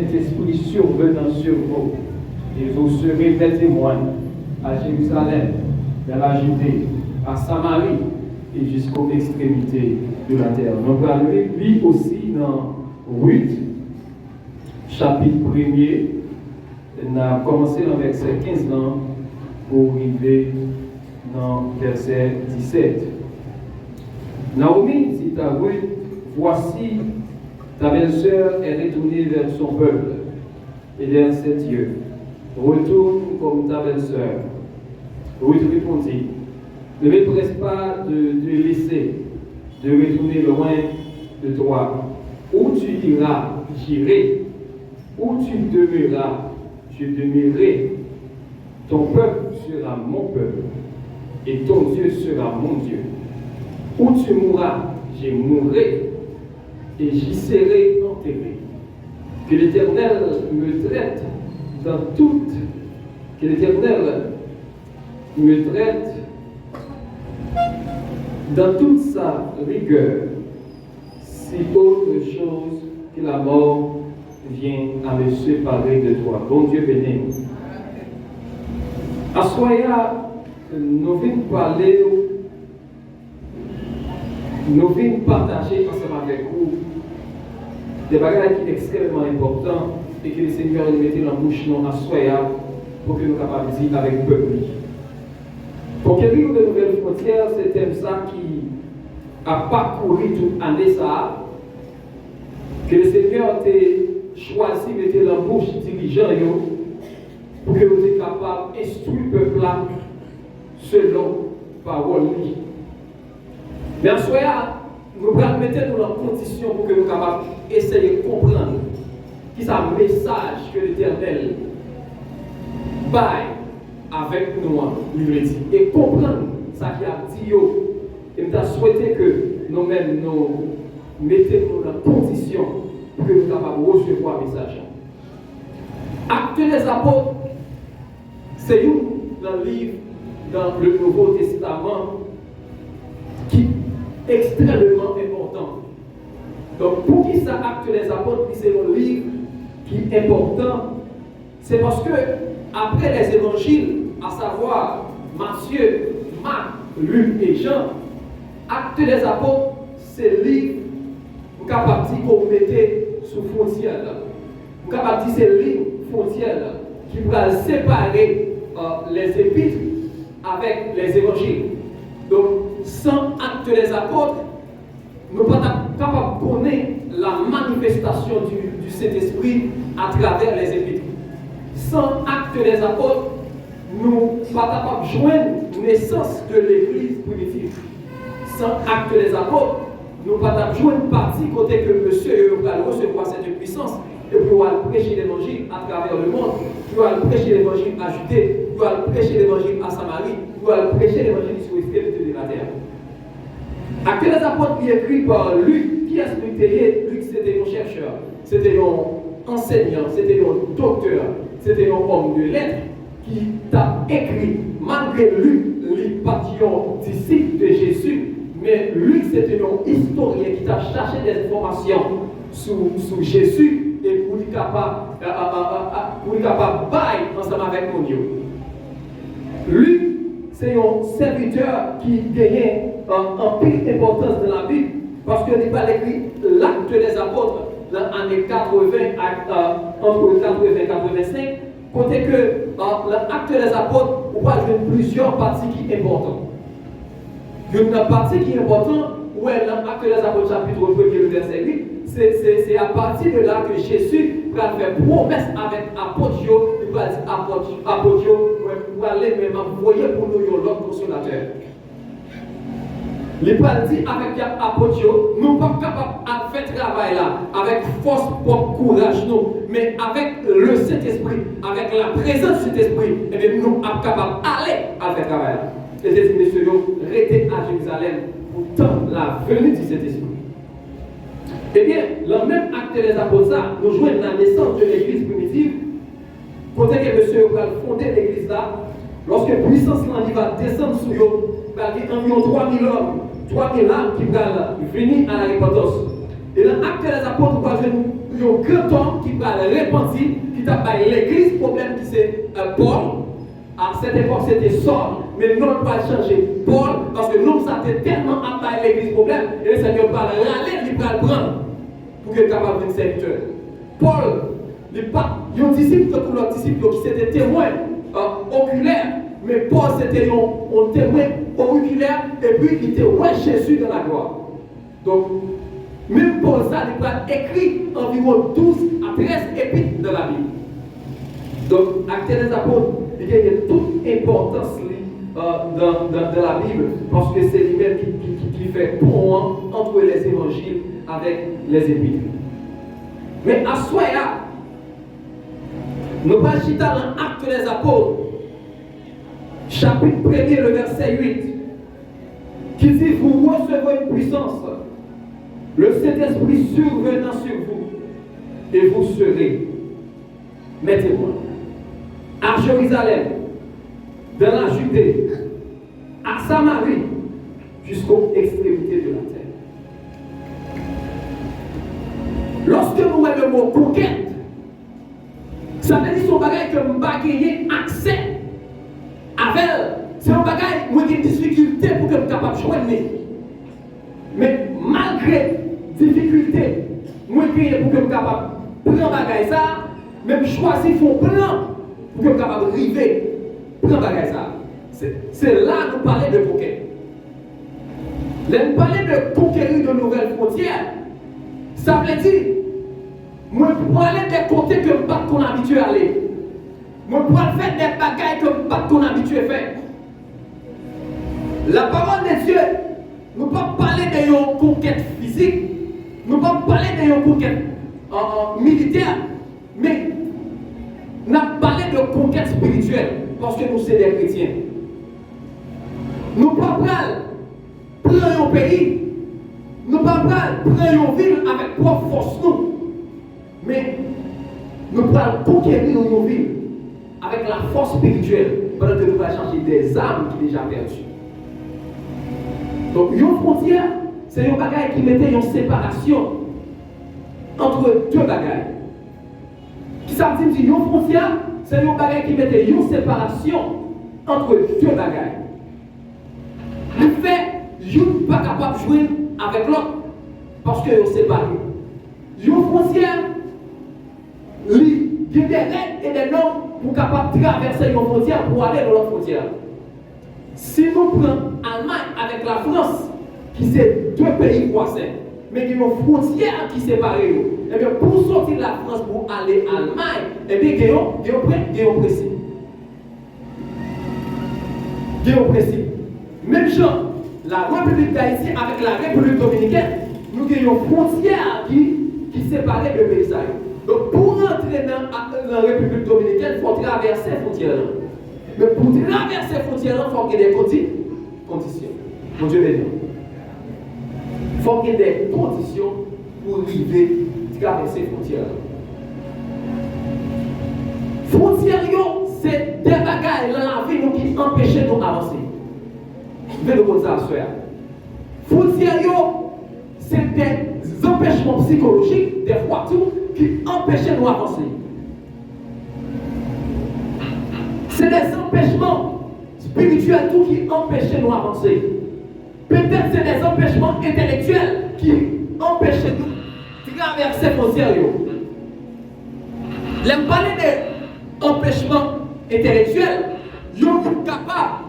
Saint-Esprit survenant sur vous, et vous serez des témoins à Jérusalem, dans la Judée, à Samarie et jusqu'aux extrémités de la terre. Donc, on va lire aussi dans Ruth, chapitre 1er, on a commencé dans verset 15 ans pour arriver dans verset 17. Naomi dit à Ruth, voici ta belle-sœur est retournée vers son peuple et vers ses dieux. Retourne comme ta belle-sœur. Ruth répondit, ne me presse pas de laisser, de retourner loin de toi. Où tu iras, j'irai. Où tu demeureras, je demeurerai. Ton peuple sera mon peuple, et ton Dieu sera mon Dieu. Où tu mourras, je mourrai, et j'y serai enterré. Que l'Éternel me traite dans toute, que l'Éternel me traite dans toute sa rigueur, si autre chose que la mort vient à me séparer de toi. Bon Dieu béni. À Soya, nous venons parler, nous venons partager ensemble avec vous des bagages qui sont extrêmement importants et que le Seigneur nous mette dans la bouche à Soya pour que nous soyons capables de dire avec le peuple. Pour qu'il y ait de nouvelles frontières, c'est un ça qui a parcouru toute année ça, que le Seigneur ait choisi de mettre dans la bouche dirigeant pour que vous soyez capables d'instruire le peuple là selon parole. Mais en soi, nous allons mettre nous dans condition pour que nous soyons capables d'essayer de comprendre qui est le message que l'Éternel baille avec nous, et comprendre ce qu'il a dit. Et nous avons souhaité que nous-mêmes nous mettions dans condition pour que nous soyons capables de recevoir le message. Actes des apôtres, c'est un livre dans le Nouveau Testament qui est extrêmement important. Donc, pour qui ça, Actes des apôtres, c'est un livre qui est important, c'est parce que après les évangiles, à savoir Matthieu, Marc, Luc et Jean, Actes des apôtres, c'est le livre vous capable de dire qu'on mettait sous frontière. Vous capable de dire c'est le livre frontière qui va séparer les épîtres avec les évangiles. Donc, sans Actes des apôtres, nous ne sommes pas capables de connaître la manifestation du Saint-Esprit à travers les épîtres. Sans Actes des apôtres, nous ne sommes pas capables de joindre la naissance de l'Église primitive. Sans Actes des apôtres, nous ne sommes pas capables de joindre une partie côté que monsieur va recevoir cette puissance et pour aller prêcher l'évangile à travers le monde, pour aller prêcher l'évangile à Judée, pour aller prêcher l'évangile à Samarie, pour aller prêcher l'évangile sur l'extrémité de la terre. Actes des apôtres qui est écrit par Luc, qui a expliqué Luc, c'était un chercheur, c'était un enseignant, c'était un docteur, c'était un homme de lettres qui t'a écrit, malgré Luc, les papillons disciples de Jésus, mais Luc c'était un historien qui t'a cherché des informations sur Jésus et pour lui capable bailler ensemble avec mon Dieu. Luc, c'est un serviteur qui gagne en pile d'importance dans la Bible parce qu'il n'est pas écrit l'acte des apôtres dans l'année 80, entre 80 et 85, côté que l'acte des apôtres, on va jouer plusieurs parties qui sont importantes. Une partie qui est importante, où est l'acte des apôtres, chapitre 1, verset 8, c'est à partir de là que Jésus va faire promesse avec Apotio, il va dire Apotio, il va aller même envoyer pour nous l'autre consolateur. Il va dire avec Apotio, nous ne sommes pas capables de faire travail là, avec force, propre courage, nous, mais avec le Saint-Esprit, avec la présence du Saint-Esprit, et bien nous sommes capables d'aller à faire travail là. Et j'ai dit, messieurs, restez à Jérusalem pour tant la venue du Saint-Esprit. Eh bien, le même acte des apôtres, nous jouons la naissance de l'église primitive. Côté que monsieur va fonder l'église là, lorsque la puissance va descendre sur eux, il va y avoir environ 3000 hommes, 3000 âmes qui vont venir à la repentance. Et dans l'acte des apôtres, nous va jouer grand homme qui va répandre, qui t'a fait l'église, problème qui c'est Paul. À cette époque, c'était Saul, mais nous, on va changer Paul, parce que nous, ça était tellement à l'église problème, et le Seigneur va râler, il va le prendre, pour qu'il soit capable de serviteur. Paul, il n'y a pas un disciple pour l'autre disciple qui c'était témoin oculaire, mais Paul c'était un témoin auriculaire, et puis il était ouais Jésus dans la gloire. Donc, même Paul, ça, il va écrit environ 12 à 13 épîtres dans la Bible. Donc, Actes des Apôtres, il y a toute importance dans la Bible, parce que c'est lui-même qui fait pont entre les évangiles avec les épîtres. Mais à Soya, nous allons citer dans Actes des Apôtres, chapitre 1er, le verset 8, qui dit: vous recevrez une puissance, le Saint-Esprit survenant sur vous, et vous serez mes témoins. À Jérusalem, dans la Judée, à Samarie, jusqu'aux extrémités de la terre. Lorsque nous voyons le mot conquête, ça veut dire son bagage que nous n'avons pas accès avec elle. C'est un bagage où il y a une difficulté pour que nous soyons capables de joindre. Mais malgré difficulté, nous avons pour que nous soyons capables de prendre bagage ça, même choisir un plan pour que nous soyons capables de arriver à prendre bagage ça. C'est là que nous parlons de conquête. Là, nous parlons de conquérir de nouvelles frontières. Ça veut dire, moi, pour aller des côtés que nous pas qu'on habitué à aller. Moi, pour faire des bagailles que nous pas qu'on habitué à faire. La parole de Dieu, nous ne pouvons pas parler de conquête physique, nous ne pouvons pas parler de conquête militaire, mais nous parlons de conquête spirituelle, parce que nous sommes des chrétiens. Nous ne pouvons pas prendre un pays, nous ne pouvons pas prendre une ville avec propre force, mais nous pouvons conquérir une ville avec la force spirituelle, pendant que nous allons changer des âmes qui sont déjà perdues. Donc, une frontière, c'est un bagage qui mettait une séparation entre deux bagages. Qui ça veut dire une frontière, c'est un bagage qui mettait une séparation entre deux bagages. Le fait, je ne suis pas capable de jouer avec l'autre parce que sont séparés. Une frontière, il y a des règles et des normes pour capable de traverser une frontière pour aller dans l'autre frontière. Si nous prenons l'Allemagne avec la France, qui sont deux pays voisins, mais qui ont une frontière qui sépare, et bien pour sortir de la France pour aller en Allemagne, et bien il y a un principe. Il y a un principe. Même chose, la République d'Haïti avec la République dominicaine, nous avons une frontière qui sépare les deux pays. Donc pour entrer dans la République dominicaine, il faut traverser la frontière. Mais pour traverser la frontière, il faut qu'il y ait des conditions. Mon Dieu béni. Il faut qu'il y ait des conditions pour arriver à traverser la frontière. Frontière, c'est des bagages dans la vie qui empêchent de nous avancer. Je vais nous dire ça à soi. Frontière, c'est des empêchements psychologiques, des fois tout, qui empêchent de nous avancer. C'est des empêchements spirituels tout qui empêchent de nous avancer. Peut-être c'est des empêchements intellectuels qui empêchent de nous traverser les frontières. Les parler d'empêchements intellectuels, ils sont capables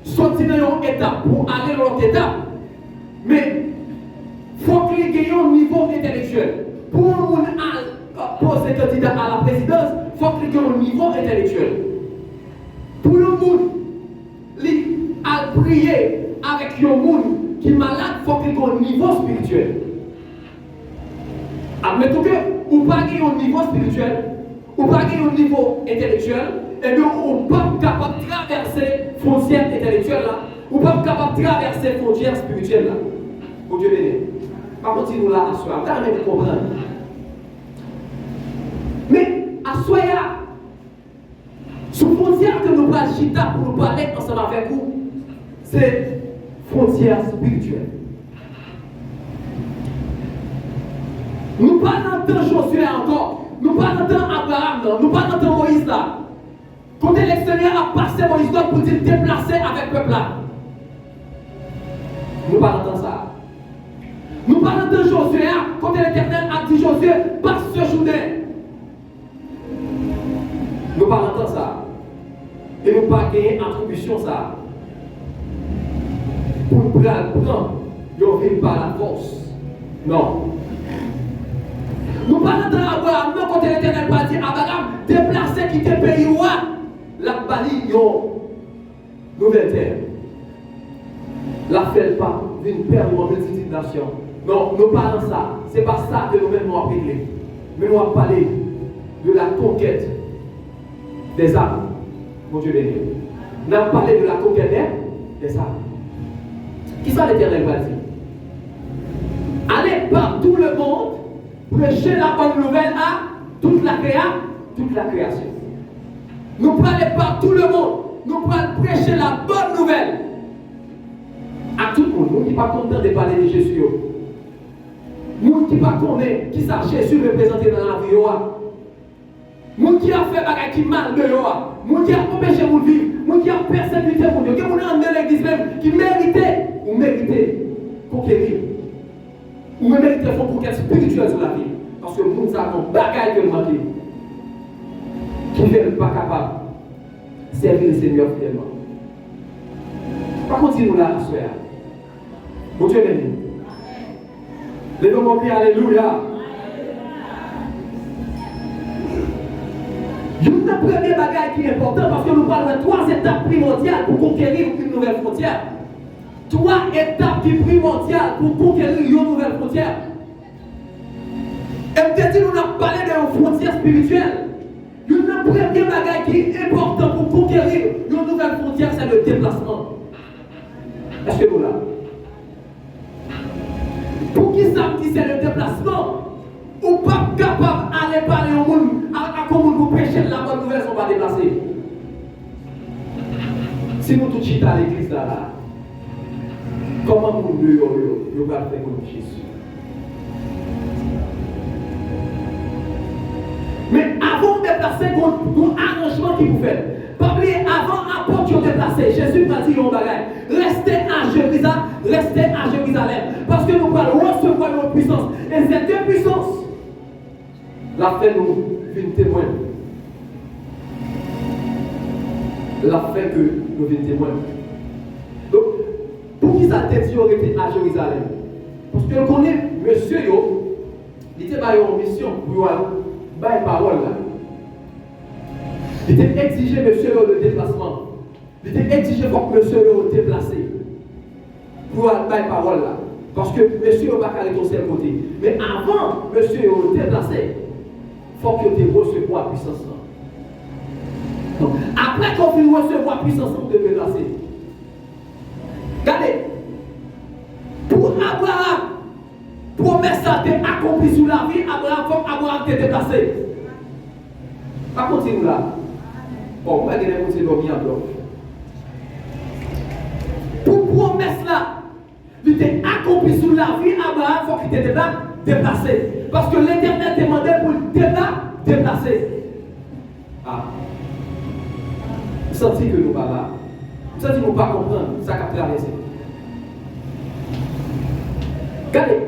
de sortir dans une étape pour aller dans l'autre étape. Mais il faut qu'il y ait un niveau intellectuel. Pour poser candidat à la présidence, il faut qu'il y ait un niveau intellectuel. Pour le monde, à prier avec le monde qui est malade, il faut qu'il y ait un niveau spirituel. Admettons que vous n'avez pas un niveau spirituel, vous n'avez pas un niveau intellectuel, et bien vous n'êtes pas capable de traverser les frontières intellectuelles là, vous n'êtes pas capable de traverser les frontières spirituelles là. Pour Dieu béni. Par contre, nous là, à soi, vous comprendre. Mais à soi, sous frontière que nous parlons chita pour nous parler ensemble avec vous, c'est frontière spirituelle. Nous pas dans Josué encore. Nous pas dans Abraham, non. Nous pas dans Moïse là. Quand le Seigneur a passé Moïse pour dire déplacer avec le peuple là. Nous pas dans ça. Nous pas dans Josué quand l'Éternel a dit Josué passe ce Jourdain. Nous pas dans ça. Et nous pas gagner attribution ça. Pour prendre, nous ne pas la force. Non. Nous parlons d'Abraham, non, quand l'Éternel va dire Abraham, déplacer, quitter le pays, la bali, nouvelle terre. La fait pas d'une perdre une petite nation. Non, nous parlons de ça. Ce n'est pas ça que nous-mêmes nous avons parlé. Mais nous avons parlé de la conquête des âmes. Mon Dieu béni. Nous avons parlé de la conquête des âmes. Qui ça l'Éternel va dire? Allez par tout le monde, prêcher la bonne nouvelle à toute la création. Nous parlons par tout le monde, nous parlons prêcher la bonne nouvelle à tout le monde. Nous qui ne sommes pas contents de parler de Jésus. Nous qui ne sommes pas contents qui ça Jésus représenté dans la vie. Nous qui a fait des choses qui mal de nous qui a empêché de vivre, nous qui a persécuté pour Dieu, qui nous a dans l'église même, qui méritait ou méritait conquérir. Ou même méritez une conquête spirituelle sur la vie. Parce que nous avons des bagailles que nous manquons. Qui ne sont pas capables de servir le Seigneur fidèlement. Par contre, si nous là, soeur, mon Dieu béni. Les noms m'ont alléluia. Une première bagaille qui est importante parce que nous parlons de 3 étapes primordiales pour conquérir une nouvelle frontière. 3 étapes primordiales pour conquérir une nouvelle frontière. Et peut-être nous avons parlé de frontières spirituelles. Une première bagaille qui est importante pour conquérir une nouvelle frontière, c'est le déplacement. Est-ce que nous là? Pour qui ça dit c'est le déplacement? Ou pas capable d'aller parler au monde, à comment vous prêchez la bonne nouvelle, on va déplacer. Si nous tous chita à l'église là, comment nous nous allons faire comme Jésus? Mais avant de déplacer, un arrangement qui vous fait. Pas oublier, avant apôtre qui ont déplacé, Jésus m'a dit, restez à Jérusalem. Parce que nous allons recevoir nos puissances. Et ces 2 puissances, la fait nous une témoin. La fait que nous une témoin. Donc, pour qui ça a été à Jérusalem? Parce que nous connaissons monsieur, il était en mission pour une parole là. Il était exigé monsieur le déplacement. Il était exigé pour que monsieur le déplacé. Pour une parole là. Parce que monsieur ne va pas aller au seul côté. Mais avant monsieur le déplacé, il faut que tu recevoir la puissance. Donc, après qu'on finit recevoir la puissance, on te déplacer. Regardez. Pour Abraham, promesse a été accomplie sur la vie, Abraham t'est déplacé. Pas continuer là. Bon, on va dire que c'est dormi en bloc. Pour promesse là, il était accompli sur la vie, Abraham, il faut qu'il t'ait déplacé. Parce que l'Éternel demandait pour le déplacer. Ah. Vous sentez que nous ne sommes pas là. Vous sentez que nous ne pouvons pas comprendre ça qu'a traversé. Regardez,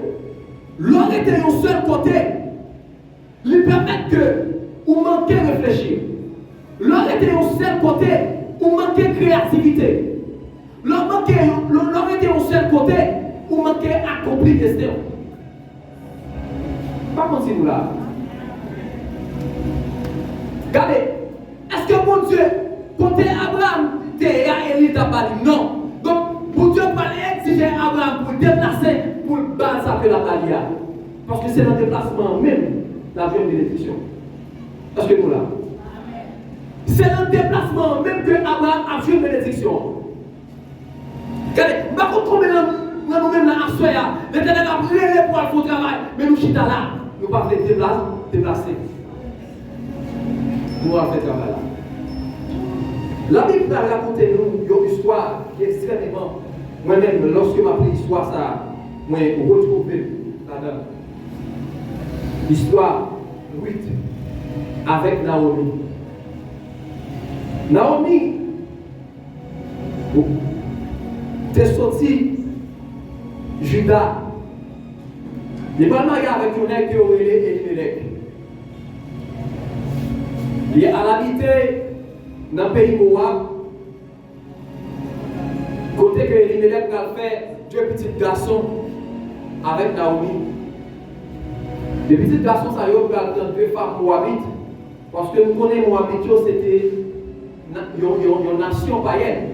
l'on était au seul côté, lui permettre que vous manquez de réfléchir. L'on était au seul côté, vous manquez de créativité. L'on était au seul côté, vous manquez d'accomplir des destin. Pas comme si nous là. Regardez, est-ce que mon Dieu, côté Abraham, et Élie t'a pas dit non. Donc, pour Dieu pas exiger Abraham pour déplacer pour le bas ça que la balia. Parce que c'est le déplacement même l'avion de bénédiction. Parce que nous là. C'est le déplacement même que Abraham a vu une bénédiction. Regardez, par contre, combien nous-mêmes là, à Soya, l'Éternel a brûlé pour aller au travail, mais nous chita là, nous ne pouvons pas déplacer. Nous allons faire travail là. La Bible va raconter nous une histoire qui est extrêmement. Moi-même, lorsque je m'appelle l'histoire, ça, moi, je retrouve là-dedans. L'histoire 8 avec Naomi. Naomi, t'es sorti Judas. Il n'est pas marié avec un mec qui aurait Elimelech. Il a habité dans le pays Moab. Côté que Elimelech a fait deux petits garçons avec Naomi. Les petits garçons, ça y est, dans deux femmes moabites. Parce que nous connaissons Moabite, c'était une nation païenne.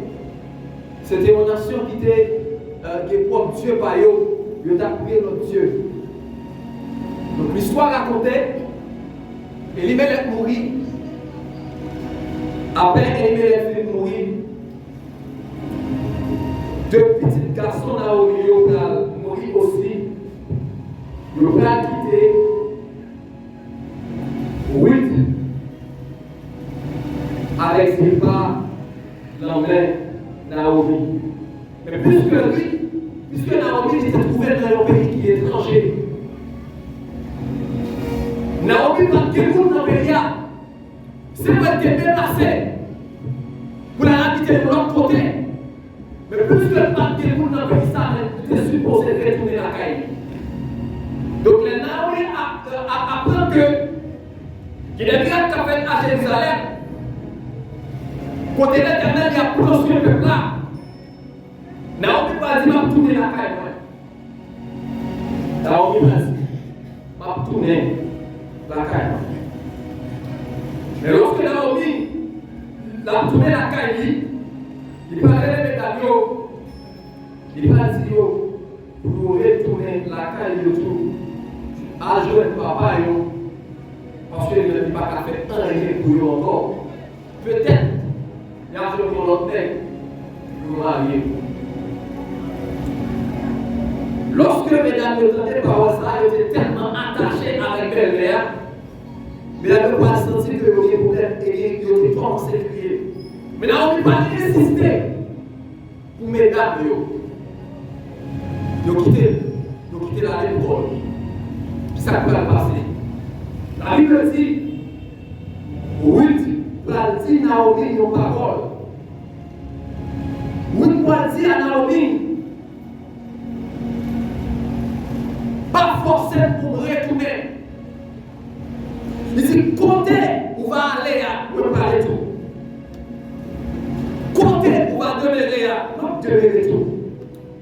C'était une nation qui était propre Dieu par eux. Ils ont prié notre Dieu. Donc l'histoire racontée, Elimelech mourit. Après Elimelech finit de mourir, deux petits garçons Naomi ont mouru aussi. Ils ont quitté 8 avec Zilpa, l'anglais Naomi. Mais puisque Naomi s'était trouvée dans un pays qui est étranger, Naomi va quitter dans le pays, c'est pour être déplacée pour la habiter de l'autre côté. Mais puisque elle va quitter dans le pays, elle est supposée retourner la caille. Donc les Naomi apprend qu'il est bien qu'à faire à Jérusalem. Côté l'Éternel, il y a prospéré le peuple là. Naomi va dire, m'a tourné la caille. Naomi va dire, m'a tourné la caille. Mais lorsque Naomi a tourné la caille, il va aller les médaillons. Il va dire, pour retourner la caille de tout. À jouer papa, parce qu'il ne dit pas qu'à faire rien pour eux encore. Peut-être, il y a un jour pour l'autre tête, pour marier. Lorsque mesdames entendaient par ça, ils étaient tellement attachés avec belle-mère, mais elles ne pas sentir que le problème et ils ont commencé à crier. Mais là, on ne peut pas insister pour mesdames. Ils ont quitté la l'école. Ça peut passer. La Bible dit, oui, la dit Naomi nos paroles. Oui, pour dire à Naomi, pas forcément pour retourner. Il dit, comptez où va aller à nous parler tout. Comptez où va demeurer à nous demeurer tout.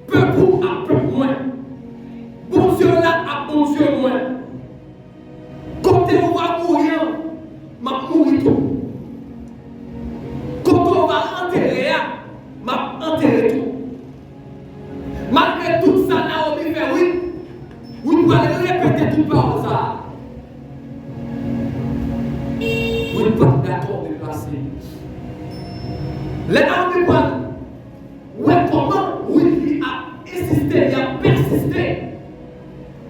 Peu pour à peu moins. Bon Dieu là à bon Dieu moins. Comptez où va mourir, m'a mourir tout. Comptez où va enterrer, m'a enterrer tout. Malgré tout ça, Naomi fait oui. Vous pouvez répéter tout par ça. Vous n'êtes pas d'accord de passer. Les Naomi parlent. Ouais, comment oui, il a insisté, il a persisté.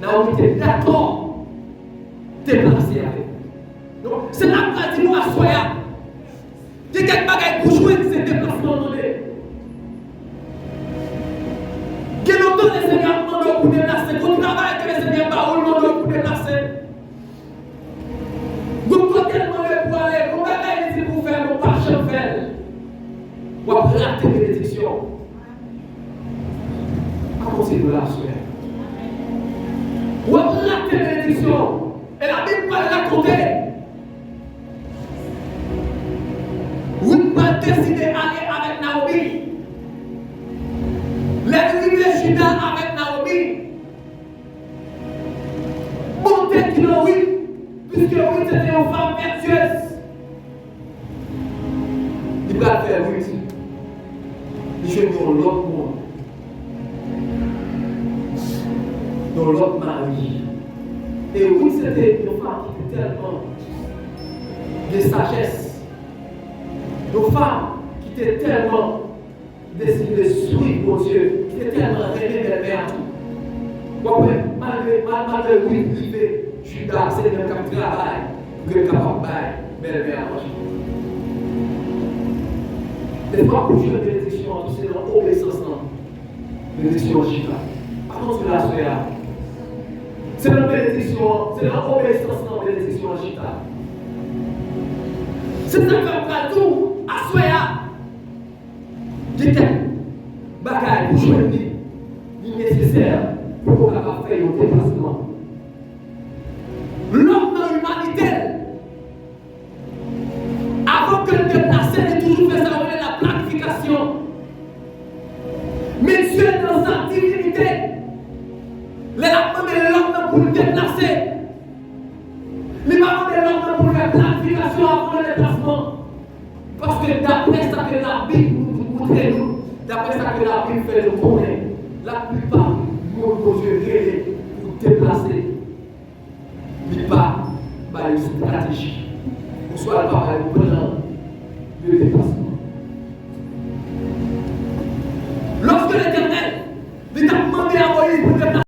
Naomi était d'accord. Déplacé avec. Donc, c'est là qu'on a dit nous à Soya. Il y a quelques bagages pour jouer de ces déplacements. Il y a longtemps les Seigneurs demandent pour déplacer. Quand on travaille avec les Seigneurs, on demande pour déplacer. Donc, quand elle demande pour aller, on va aller pour faire, on va pas faire. On va rater les bénédictions. Comment c'est de la Soya? On va rater les bénédictions. Et la Bible va raconter. Ruth va décider d'aller avec Naomi. Les rivières Juda avec Naomi. Montez qui l'ont oui, puisque Ruth était une femme vertueuse. Il va faire Ruth. Il joue dans l'autre monde. Dans l'autre mari. Et oui, c'était une femme qui était tellement de sagesse. Une femme qui était tellement décidée de suivre mon Dieu, qui était tellement aimée de mère tout. Bon, malgré oui, privé, Judas, c'est le même qui travaille, pour être capable de belle mère à manger. Des fois, pour jouer une bénédiction, c'est dans l'obéissance, bénédiction Judas. Par contre, la soeur, C'est la bénédiction, c'est la obéissance dans la bénédiction en Chita. C'est ça que va tout à Soya. Dites, bagaille pour jouer nécessaire pour qu'on puisse faire un déplacement. L'homme dans l'humanité, avant que le déplacé ait toujours fait ça, on est la planification. Mais Dieu, dans sa divinité, les demandé l'homme pour le déplacer. Il m'a demandé l'homme pour faire planification avant le déplacement. Parce que d'après ça que la Bible nous montre, d'après ça que la Bible fait nous connaître, la plupart du monde que Dieu crée pour déplacer, il n'y a pas une stratégie.